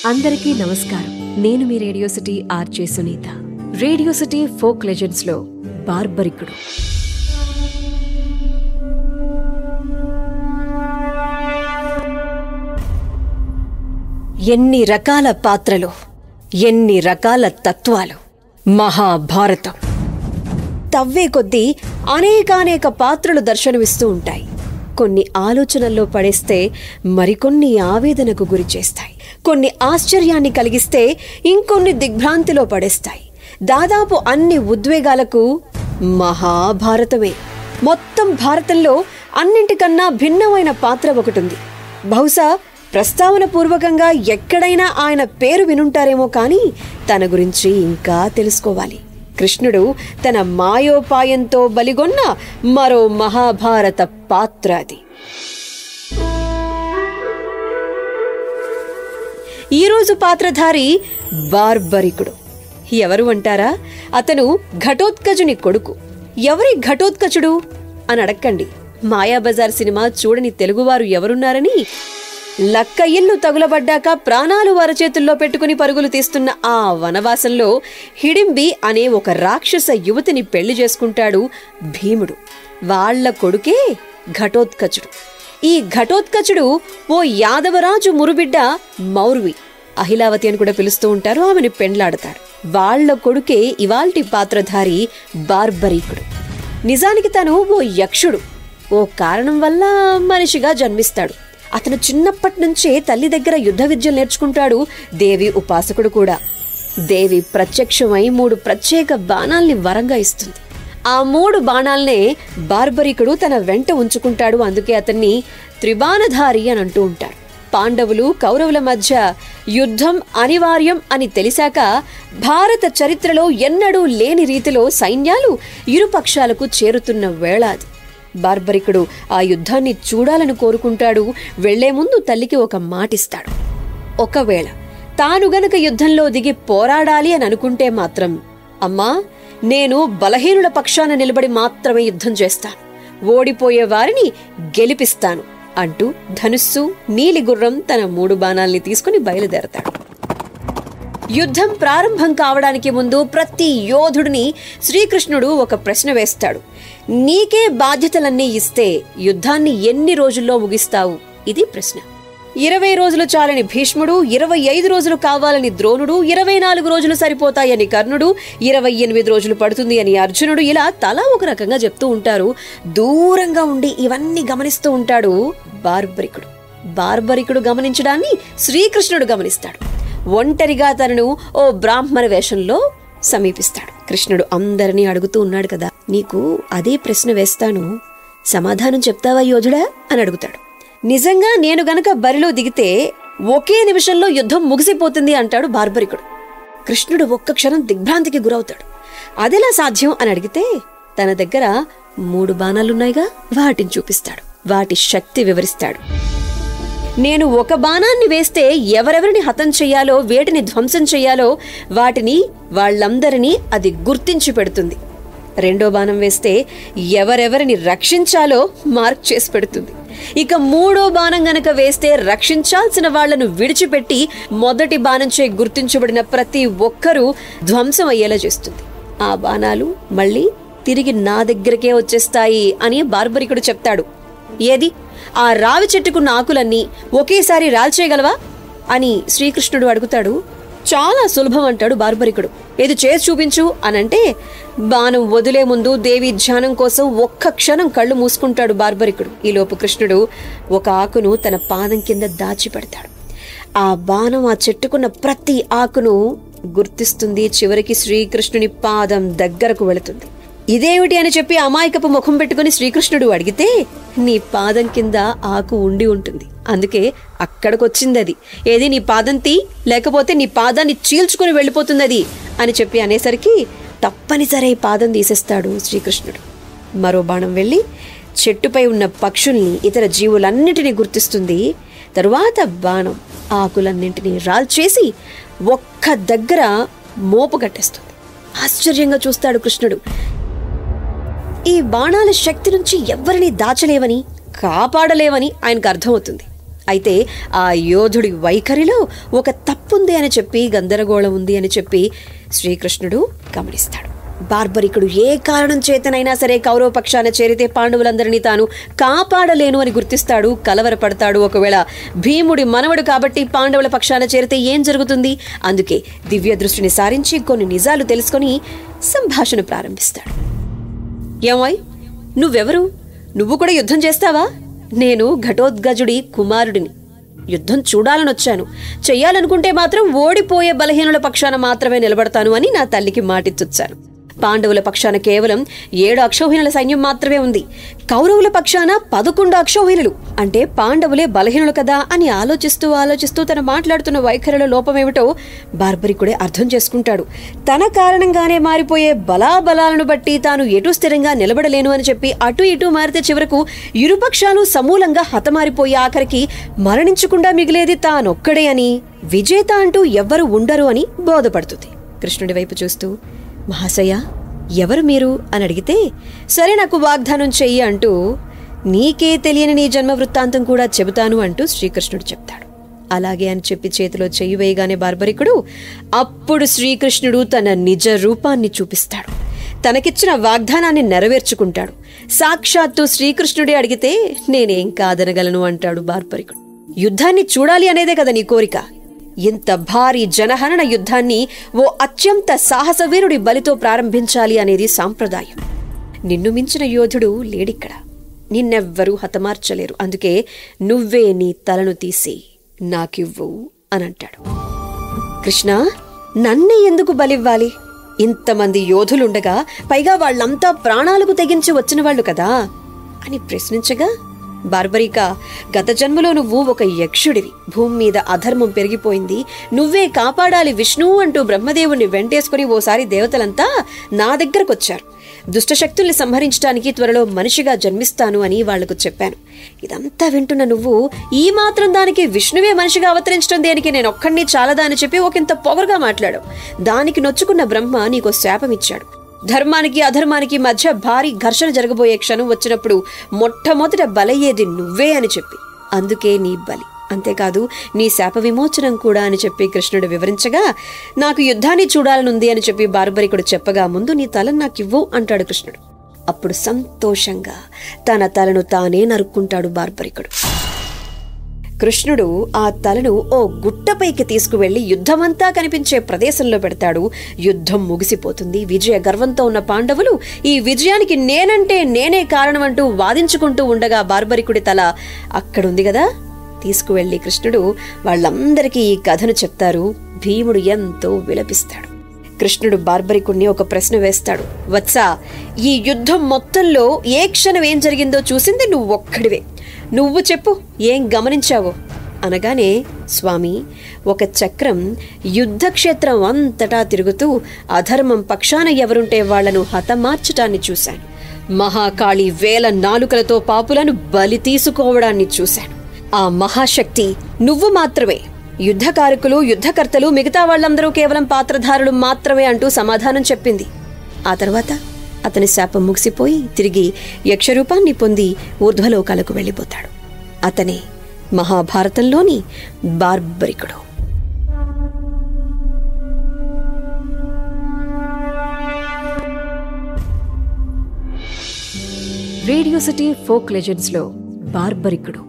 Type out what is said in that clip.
అందరికీ నమస్కారం. నేను మీ radio city RJ Sunitha. Radio city folk legends లో బార్బరికుడు. ఎన్ని రకాల పాత్రలు, ఎన్ని రకాల తత్వాలు. మహాభారతం తవ్వే కొద్దీ అనేకానేక పాత్రలు దర్శనమిస్తూ ఉంటాయి. కొన్ని ఆలోచనల్లో పడేస్తే మరికొన్ని ఆవేదనకు గురి చేస్తాయి. కొన్ని ఆశ్చర్యాన్ని కలిగిస్తే ఇంకొన్ని దిగ్భ్రాంతిలో పడేస్తాయి. దాదాపు అన్ని ఉద్వేగాలకు మహాభారతమే. మొత్తం భారతంలో అన్నింటికన్నా భిన్నమైన పాత్ర ఒకటుంది. బహుశా ప్రస్తావన పూర్వకంగా ఎక్కడైనా ఆయన పేరు వినుంటారేమో, కానీ తన గురించి ఇంకా తెలుసుకోవాలి. కృష్ణుడు తన మాయోపాయంతో బలిగొన్న మరో మహాభారత పాత్ర అది. ఈరోజు పాత్రధారి బార్బరికుడు. ఎవరు అంటారా? అతను ఘటోత్కచుని కొడుకు. ఎవరి ఘటోత్కచుడు అని అడక్కండి. మాయాబజార్ సినిమా చూడని తెలుగువారు ఎవరున్నారని లక్క ఇల్లు తగులబడ్డాక ప్రాణాలు వరచేతుల్లో పెట్టుకుని పరుగులు తీస్తున్న ఆ వనవాసంలో హిడింబి అనే ఒక రాక్షస యువతిని పెళ్లి చేసుకుంటాడు భీముడు. వాళ్ల కొడుకే ఘటోత్కచుడు. ఈ ఘటోత్కచుడు ఓ యాదవరాజు మురుబిడ్డ మౌర్వి, అహిలావతి అని కూడా పిలుస్తూ ఉంటారు, ఆమెను పెండ్లాడతాడు. వాళ్ల కొడుకే ఇవాల్టి పాత్రధారి బార్బరికుడు. నిజానికి తను ఓ యక్షుడు. ఓ కారణం వల్ల మనిషిగా జన్మిస్తాడు. అతను చిన్నప్పటి నుంచే తల్లి దగ్గర యుద్ధ విద్యలు నేర్చుకుంటాడు. దేవి ఉపాసకుడు కూడా. దేవి ప్రత్యక్షమై 3 ప్రత్యేక బాణాల్ని వరంగా ఇస్తుంది. ఆ 3 బాణాల్నే బార్బరికుడు తన వెంట ఉంచుకుంటాడు. అందుకే అతన్ని త్రిబాణధారి అని అంటూ ఉంటారు. పాండవులు కౌరవుల మధ్య యుద్ధం అనివార్యం అని తెలిసాక భారత చరిత్రలో ఎన్నడూ లేని రీతిలో సైన్యాలు ఇరుపక్షాలకు చేరుతున్న వేళ అది. బార్బరికుడు ఆ యుద్ధాన్ని చూడాలని కోరుకుంటాడు. వెళ్లే ముందు తల్లికి ఒక మాటిస్తాడు. ఒకవేళ తాను గనక యుద్ధంలో దిగి పోరాడాలి అని అనుకుంటే మాత్రం, అమ్మా, నేను బలహీనుల పక్షాన నిలబడి మాత్రమే యుద్ధం చేస్తాను, ఓడిపోయే వారిని గెలిపిస్తాను అంటూ ధనుస్సు, నీలిగుర్రం తన 3 బాణాల్ని తీసుకుని బయలుదేరతాడు. యుద్ధం ప్రారంభం కావడానికి ముందు ప్రతి యోధుడిని శ్రీకృష్ణుడు ఒక ప్రశ్న వేస్తాడు. నీకే బాధ్యతలన్నీ ఇస్తే యుద్ధాన్ని ఎన్ని రోజుల్లో ముగిస్తావు? ఇది ప్రశ్న. 20 రోజులు చాలని భీష్ముడు, 25 రోజులు కావాలని ద్రోణుడు, 24 రోజులు సరిపోతాయని కర్ణుడు, 28 రోజులు పడుతుంది అని అర్జునుడు, ఇలా తలా ఒక రకంగా చెప్తూ ఉంటారు. దూరంగా ఉండి ఇవన్నీ గమనిస్తూ ఉంటాడు బార్బరికుడు. బార్బరికుడు గమనించడాన్ని శ్రీకృష్ణుడు గమనిస్తాడు. ఒంటరిగా తనను ఓ బ్రాహ్మణ వేషంలో సమీపిస్తాడు. కృష్ణుడు అందరినీ అడుగుతూ ఉన్నాడు కదా, నీకు అదే ప్రశ్న వేస్తాను, సమాధానం చెప్తావా యోధుడా అని అడుగుతాడు. నిజంగా నేను గనక బరిలో దిగితే ఒకే నిమిషంలో యుద్ధం ముగిసిపోతుంది అంటాడు బార్బరికుడు. కృష్ణుడు ఒక్క క్షణం దిగ్భ్రాంతికి గురవుతాడు. అదెలా సాధ్యం అని అడిగితే తన దగ్గర 3 బాణాలున్నాయిగా, వాటిని చూపిస్తాడు. వాటి శక్తి వివరిస్తాడు. నేను ఒక బాణాన్ని వేస్తే ఎవరెవరిని హతం చెయ్యాలో, వేటిని ధ్వంసం చెయ్యాలో వాటిని వాళ్ళందరినీ అది గుర్తించి పెడుతుంది. 2వ బాణం వేస్తే ఎవరెవరిని రక్షించాలో మార్క్ చేసి పెడుతుంది. ఇక 3వ బాణం గనక వేస్తే రక్షించాల్సిన వాళ్లను విడిచిపెట్టి మొదటి బాణంచే గుర్తించబడిన ప్రతి ఒక్కరూ ధ్వంసం అయ్యేలా చేస్తుంది. ఆ బాణాలు మళ్ళీ తిరిగి నా దగ్గరకే వచ్చేస్తాయి అని బార్బరికుడు చెప్తాడు. ఏది, ఆ రావి చెట్టుకున్న ఆకులన్నీ ఒకేసారి రాల్చేయగలవా అని శ్రీకృష్ణుడు అడుగుతాడు. చాలా సులభం అంటాడు బార్బరికుడు. ఏది చేసి చూపించు అనంటే బాణం వదిలే ముందు దేవి ధ్యానం కోసం ఒక్క క్షణం కళ్ళు మూసుకుంటాడు బార్బరికుడు. ఈలోపు కృష్ణుడు ఒక ఆకును తన పాదం కింద దాచిపెడతాడు. ఆ బాణం ఆ చెట్టుకున్న ప్రతి ఆకును గుర్తిస్తుంది. చివరికి శ్రీకృష్ణుని పాదం దగ్గరకు వెళుతుంది. ఇదేమిటి అని చెప్పి అమాయకపు ముఖం పెట్టుకుని శ్రీకృష్ణుడు అడిగితే, నీ పాదం కింద ఆకు ఉండి ఉంటుంది, అందుకే అక్కడికొచ్చింది అది. ఏది, నీ పాదం తీ, లేకపోతే నీ పాదాన్ని చీల్చుకుని వెళ్ళిపోతుంది అది అని చెప్పి అనేసరికి తప్పనిసరి పాదం తీసేస్తాడు శ్రీకృష్ణుడు. మరో బాణం వెళ్లి చెట్టుపై ఉన్న పక్షుల్ని, ఇతర జీవులన్నిటినీ గుర్తిస్తుంది. తరువాత బాణం ఆకులన్నింటినీ రాల్చేసి ఒక్క దగ్గర మోపు కట్టేస్తుంది. ఆశ్చర్యంగా చూస్తాడు కృష్ణుడు. ఈ బాణాల శక్తి నుంచి ఎవ్వరిని దాచలేవని, కాపాడలేవని ఆయనకు అర్థమవుతుంది. అయితే ఆ యోధుడి వైఖరిలో ఒక తప్పుంది అని చెప్పి, గందరగోళం ఉంది అని చెప్పి శ్రీకృష్ణుడు గమనిస్తాడు. బార్బరికుడు ఏ కారణం చేతనైనా సరే కౌరవ పక్షాన చేరితే పాండవులందరినీ తాను కాపాడలేను అని గుర్తిస్తాడు, కలవరపడతాడు. ఒకవేళ భీముడి మనవడు కాబట్టి పాండవుల పక్షాన చేరితే ఏం జరుగుతుంది? అందుకే దివ్య దృష్టిని సారించి కొన్ని నిజాలు తెలుసుకొని సంభాషణ ప్రారంభిస్తాడు. ఏమాయ్, నువ్వెవరు? నువ్వు కూడా యుద్ధం చేస్తావా? నేను ఘటోత్కచుడి కుమారుడిని. యుద్ధం చూడాలనొచ్చాను. చెయ్యాలనుకుంటే మాత్రం ఓడిపోయే బలహీనుల పక్షాన మాత్రమే నిలబడతాను అని నా తల్లికి మాటిచ్చొచ్చాను. పాండవుల పక్షాన కేవలం 7 అక్షౌహిణుల సైన్యం మాత్రమే ఉంది. కౌరవుల పక్షాన 11 అక్షౌహిణులు. అంటే పాండవులే బలహీనులు కదా అని ఆలోచిస్తూ తన మాట్లాడుతున్న వైఖరిలో లోపమేమిటో బార్బరికుడే అర్థం చేసుకుంటాడు. తన కారణంగానే మారిపోయే బలాబలాలను బట్టి తాను ఎటు స్థిరంగా నిలబడలేను అని చెప్పి అటు ఇటు మారితే చివరకు ఇరుపక్షాలు సమూలంగా హతమారిపోయి ఆఖరికి మరణించకుండా మిగిలేది తానొక్కడే అని, విజేత అంటూ ఎవ్వరు ఉండరు అని బోధపడుతుంది. కృష్ణుడి వైపు చూస్తూ, మహాశయ, ఎవరు మీరు అని అడిగితే, సరే నాకు వాగ్దానం చెయ్యి అంటూ, నీకే తెలియని నీ జన్మ వృత్తాంతం కూడా చెబుతాను అంటూ శ్రీకృష్ణుడు చెప్తాడు. అలాగే అని చెప్పి చేతిలో చెయ్యి వేయగానే బార్బరికుడు అప్పుడు శ్రీకృష్ణుడు తన నిజ రూపాన్ని చూపిస్తాడు. తనకిచ్చిన వాగ్దానాన్ని నెరవేర్చుకుంటాడు. సాక్షాత్తు శ్రీకృష్ణుడే అడిగితే నేనేం కాదనగలను అంటాడు బార్బరికుడు. యుద్ధాన్ని చూడాలి అనేదే కదా నీ కోరిక. ఇంత భారీ జనహనన యుద్ధాన్ని ఓ అత్యంత సాహసవీరుడి బలితో ప్రారంభించాలి అనేది సాంప్రదాయం. నిన్ను మించిన యోధుడు లేడిక్కడ. నిన్నెవ్వరూ హతమార్చలేరు. అందుకే నువ్వే నీ తలను తీసి నాకివ్వు అనంటాడు. కృష్ణ, నన్నే ఎందుకు బలివ్వాలి? ఇంతమంది యోధులుండగా, పైగా వాళ్లంతా ప్రాణాలకు తెగించి వచ్చిన వాళ్లు కదా అని ప్రశ్నించగా, బార్బరిక, గత జన్మలో నువ్వు ఒక యక్షుడివి. భూమి మీద అధర్మం పెరిగిపోయింది, నువ్వే కాపాడాలి విష్ణువు అంటూ బ్రహ్మదేవుణ్ణి వెంటేసుకుని ఓసారి దేవతలంతా నా దగ్గరకొచ్చారు. దుష్టశక్తుల్ని సంహరించడానికి త్వరలో మనిషిగా జన్మిస్తాను అని వాళ్లకు చెప్పాను. ఇదంతా వింటున్న నువ్వు ఈ మాత్రం దానికి విష్ణువే మనిషిగా అవతరించడం దేనికి, నేనొక్కడిని చాలదా అని చెప్పి ఒకంత పొగరుగా మాట్లాడావు. దానికి నొచ్చుకున్న బ్రహ్మ నీకో శాపమిచ్చాడు. ధర్మానికి అధర్మానికి మధ్య భారీ ఘర్షణ జరగబోయే క్షణం వచ్చినప్పుడు మొట్టమొదట బలయ్యేది నువ్వే అని చెప్పి, అందుకే నీ బలి. అంతేకాదు నీ శాప విమోచనం కూడా అని చెప్పి కృష్ణుడు వివరించగా, నాకు యుద్ధాన్ని చూడాలనుంది అని చెప్పి బార్బరికుడు చెప్పగా, ముందు నీ తలను నాకివ్వు అంటాడు కృష్ణుడు. అప్పుడు సంతోషంగా తన తలను తానే నరుక్కుంటాడు బార్బరికుడు. కృష్ణుడు ఆ తలను ఓ గుట్టపైకి తీసుకువెళ్లి యుద్ధమంతా కనిపించే ప్రదేశంలో పెడతాడు. యుద్ధం ముగిసిపోతుంది. విజయ గర్వంతో ఉన్న పాండవులు ఈ విజయానికి నేనంటే నేనే కారణమంటూ వాదించుకుంటూ ఉండగా బార్బరికుడి తల అక్కడుంది కదా, తీసుకువెళ్లి కృష్ణుడు వాళ్ళందరికీ ఈ కథను చెప్తారు. భీముడు ఎంతో విలపిస్తాడు. కృష్ణుడు బార్బరికుడిని ఒక ప్రశ్న వేస్తాడు. వత్సా, ఈ యుద్ధం మొత్తంలో ఏ క్షణం ఏం జరిగిందో చూసింది నువ్వొక్కడివే. నువ్వు చెప్పు, ఏం గమనించావో అనగానే, స్వామి, ఒక చక్రం యుద్ధక్షేత్రం అంతటా తిరుగుతూ అధర్మం పక్షాన ఎవరుంటే వాళ్లను హతమార్చటాన్ని చూశాను. మహాకాళి వేల నాలుకలతో పాపులను బలి తీసుకోవడాన్ని చూశాను. ఆ మహాశక్తి నువ్వు మాత్రమే. యుద్ధకారకులు, యుద్ధకర్తలు, మిగతా వాళ్లందరూ కేవలం పాత్రధారులు మాత్రమే అంటూ సమాధానం చెప్పింది. ఆ తర్వాత అతని శాపం ముగిసిపోయి తిరిగి యక్షరూపాన్ని పొంది ఊర్ధ్వలోకాలకు వెళ్ళిపోతాడు. అతనే మహాభారతంలోని బార్బరికుడు. రేడియో సిటీ ఫోక్ లెజెండ్స్ లో బార్బరికుడు